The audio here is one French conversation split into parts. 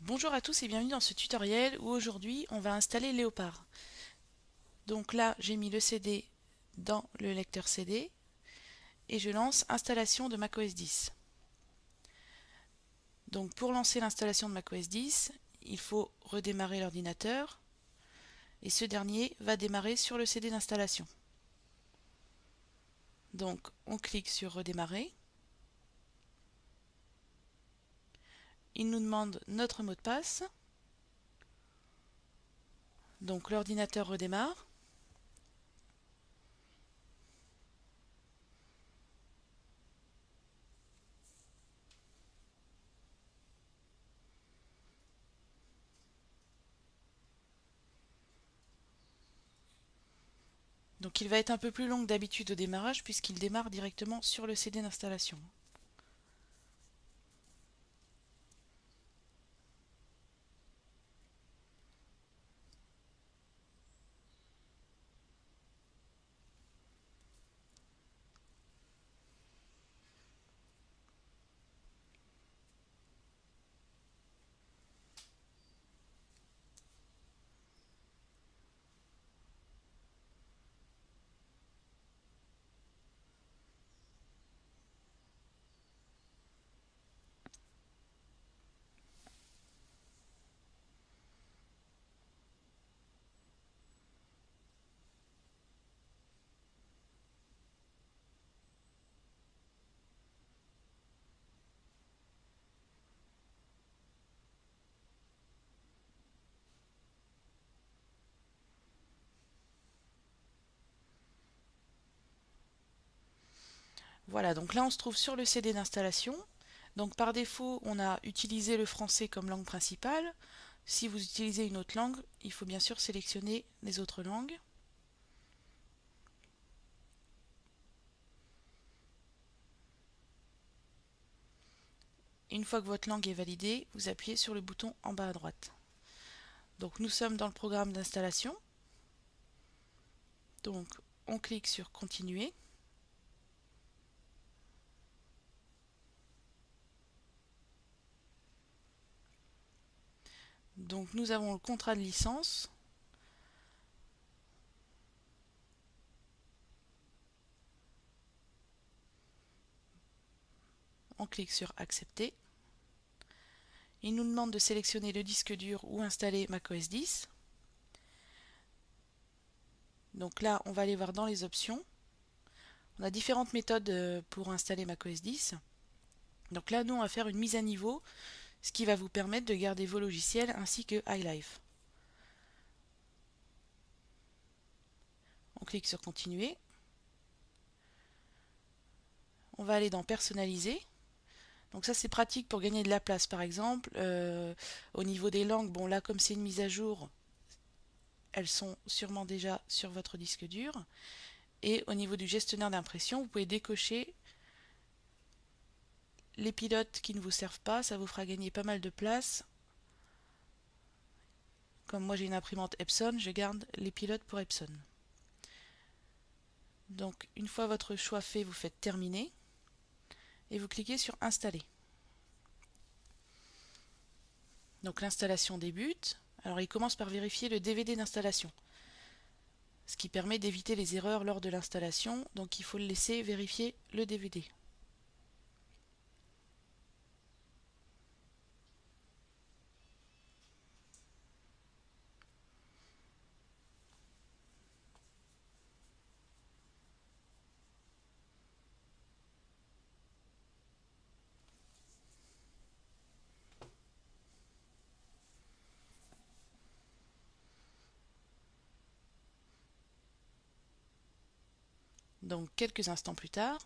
Bonjour à tous et bienvenue dans ce tutoriel où aujourd'hui on va installer Léopard. Donc là j'ai mis le CD dans le lecteur CD et je lance installation de macOS 10. Donc pour lancer l'installation de macOS 10, il faut redémarrer l'ordinateur et ce dernier va démarrer sur le CD d'installation. Donc on clique sur redémarrer. Il nous demande notre mot de passe. Donc l'ordinateur redémarre. Donc il va être un peu plus long que d'habitude au démarrage puisqu'il démarre directement sur le CD d'installation. Voilà, donc là on se trouve sur le CD d'installation. Donc par défaut, on a utilisé le français comme langue principale. Si vous utilisez une autre langue, il faut bien sûr sélectionner les autres langues. Une fois que votre langue est validée, vous appuyez sur le bouton en bas à droite. Donc nous sommes dans le programme d'installation. Donc on clique sur continuer. Donc nous avons le contrat de licence. On clique sur accepter. Il nous demande de sélectionner le disque dur ou installer macOS 10. Donc là, on va aller voir dans les options. On a différentes méthodes pour installer macOS 10. Donc là, nous, on va faire une mise à niveau, ce qui va vous permettre de garder vos logiciels ainsi que iLife. On clique sur continuer. On va aller dans personnaliser. Donc ça, c'est pratique pour gagner de la place, par exemple. Au niveau des langues, bon là, comme c'est une mise à jour, elles sont sûrement déjà sur votre disque dur. Et au niveau du gestionnaire d'impression, vous pouvez décocher les pilotes qui ne vous servent pas. Ça vous fera gagner pas mal de place. Comme moi j'ai une imprimante Epson, je garde les pilotes pour Epson. Donc une fois votre choix fait, vous faites terminer et vous cliquez sur installer. Donc l'installation débute. Alors il commence par vérifier le DVD d'installation, ce qui permet d'éviter les erreurs lors de l'installation. Donc il faut le laisser vérifier le DVD. Donc quelques instants plus tard,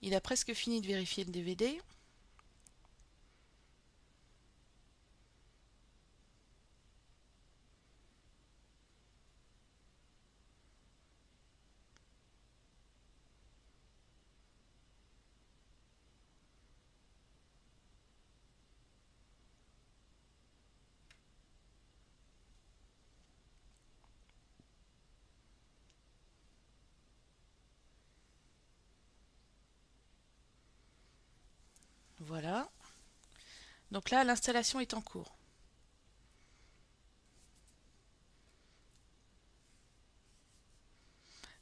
il a presque fini de vérifier le DVD. Donc là, l'installation est en cours.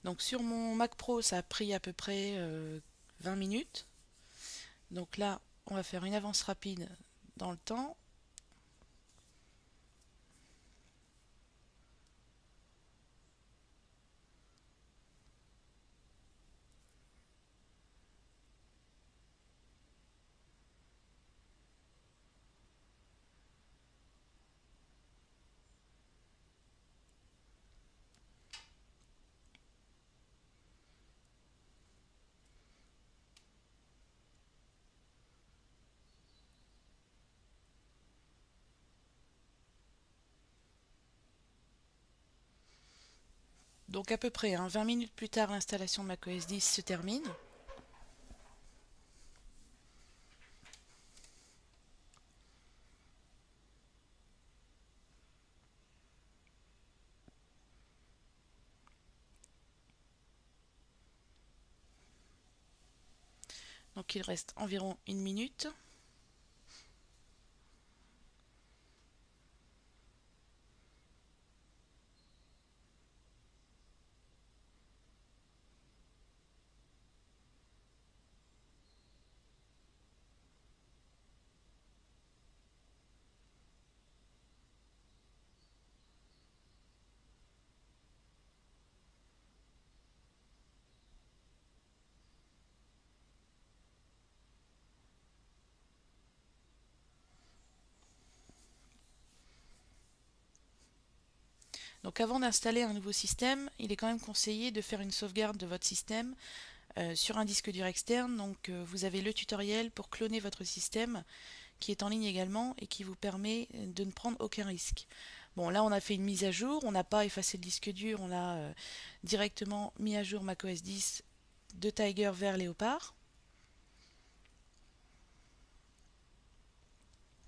Donc sur mon Mac Pro, ça a pris à peu près 20 minutes. Donc là, on va faire une avance rapide dans le temps. Donc à peu près 20 minutes plus tard, l'installation de macOS 10 se termine. Donc il reste environ une minute. Donc avant d'installer un nouveau système, il est quand même conseillé de faire une sauvegarde de votre système sur un disque dur externe. Donc vous avez le tutoriel pour cloner votre système qui est en ligne également et qui vous permet de ne prendre aucun risque. Bon, là on a fait une mise à jour, on n'a pas effacé le disque dur, on a directement mis à jour macOS 10 de Tiger vers Léopard.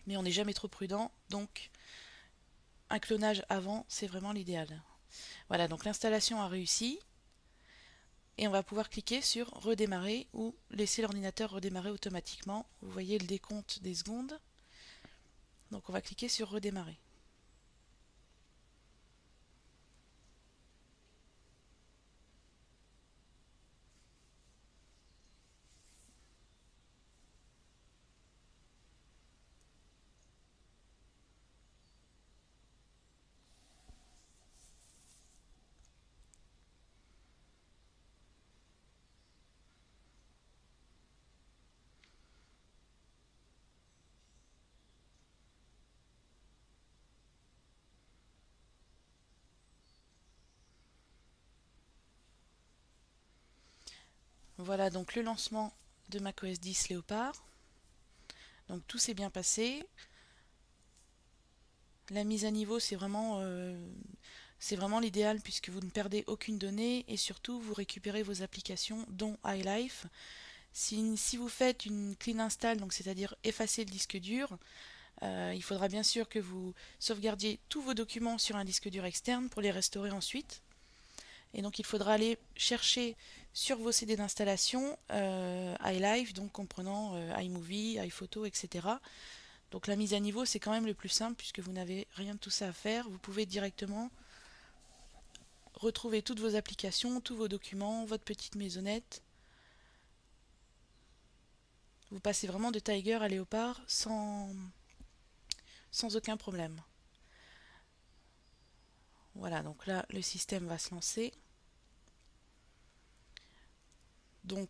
Mais on n'est jamais trop prudent, donc un clonage avant, c'est vraiment l'idéal. Voilà, donc l'installation a réussi et on va pouvoir cliquer sur redémarrer ou laisser l'ordinateur redémarrer automatiquement. Vous voyez le décompte des secondes. Donc on va cliquer sur redémarrer. Voilà donc le lancement de macOS 10 Léopard. Donc tout s'est bien passé. La mise à niveau, c'est vraiment l'idéal puisque vous ne perdez aucune donnée et surtout vous récupérez vos applications dont iLife. Si vous faites une clean install, donc c'est-à-dire effacer le disque dur, il faudra bien sûr que vous sauvegardiez tous vos documents sur un disque dur externe pour les restaurer ensuite. Et donc il faudra aller chercher sur vos CD d'installation iLife, donc comprenant iMovie, iPhoto, etc. Donc la mise à niveau, c'est quand même le plus simple puisque vous n'avez rien de tout ça à faire. Vous pouvez directement retrouver toutes vos applications, tous vos documents, votre petite maisonnette. Vous passez vraiment de Tiger à Léopard sans aucun problème. Voilà, donc là, le système va se lancer. Donc,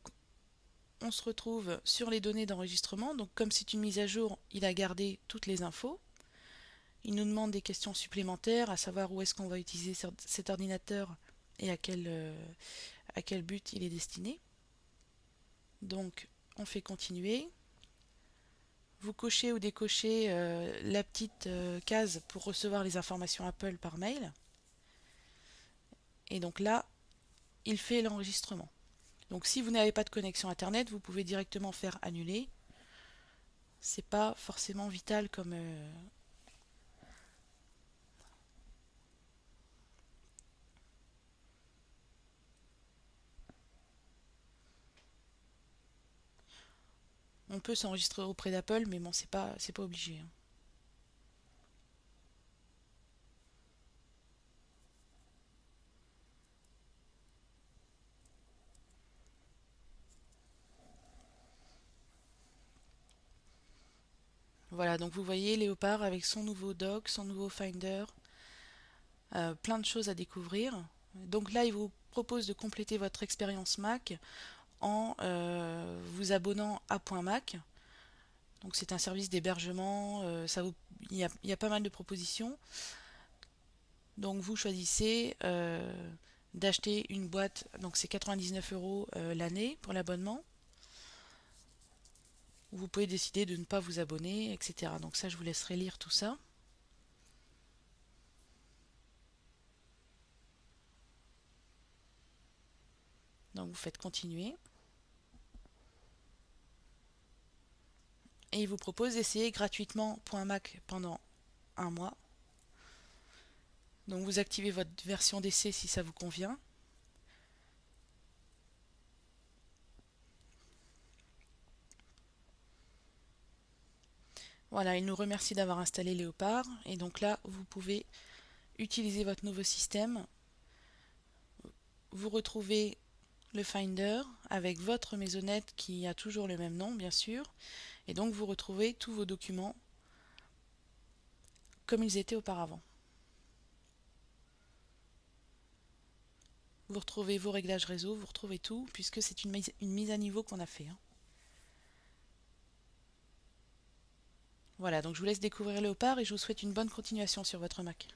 on se retrouve sur les données d'enregistrement. Donc, comme c'est une mise à jour, il a gardé toutes les infos. Il nous demande des questions supplémentaires, à savoir où est-ce qu'on va utiliser cet ordinateur et à quel but il est destiné. Donc, on fait continuer. Vous cochez ou décochez la petite case pour recevoir les informations Apple par mail. Et donc là, il fait l'enregistrement. Donc si vous n'avez pas de connexion Internet, vous pouvez directement faire annuler. C'est pas forcément vital comme... On peut s'enregistrer auprès d'Apple, mais bon, c'est pas obligé, hein. Voilà, donc vous voyez Léopard avec son nouveau dock, son nouveau Finder, plein de choses à découvrir. Donc là, il vous propose de compléter votre expérience Mac en vous abonnant à Point Mac. Donc c'est un service d'hébergement, il y a pas mal de propositions. Donc vous choisissez d'acheter une boîte, donc c'est 99 € l'année pour l'abonnement. Vous pouvez décider de ne pas vous abonner, etc. Donc ça, je vous laisserai lire tout ça. Donc vous faites continuer. Et il vous propose d'essayer gratuitement Point Mac pendant un mois. Donc vous activez votre version d'essai si ça vous convient. Voilà, il nous remercie d'avoir installé Léopard. Et donc là, vous pouvez utiliser votre nouveau système. Vous retrouvez le Finder avec votre maisonnette qui a toujours le même nom, bien sûr. Et donc vous retrouvez tous vos documents comme ils étaient auparavant. Vous retrouvez vos réglages réseau, vous retrouvez tout, puisque c'est une mise à niveau qu'on a fait, hein. Voilà, donc je vous laisse découvrir Léopard et je vous souhaite une bonne continuation sur votre Mac.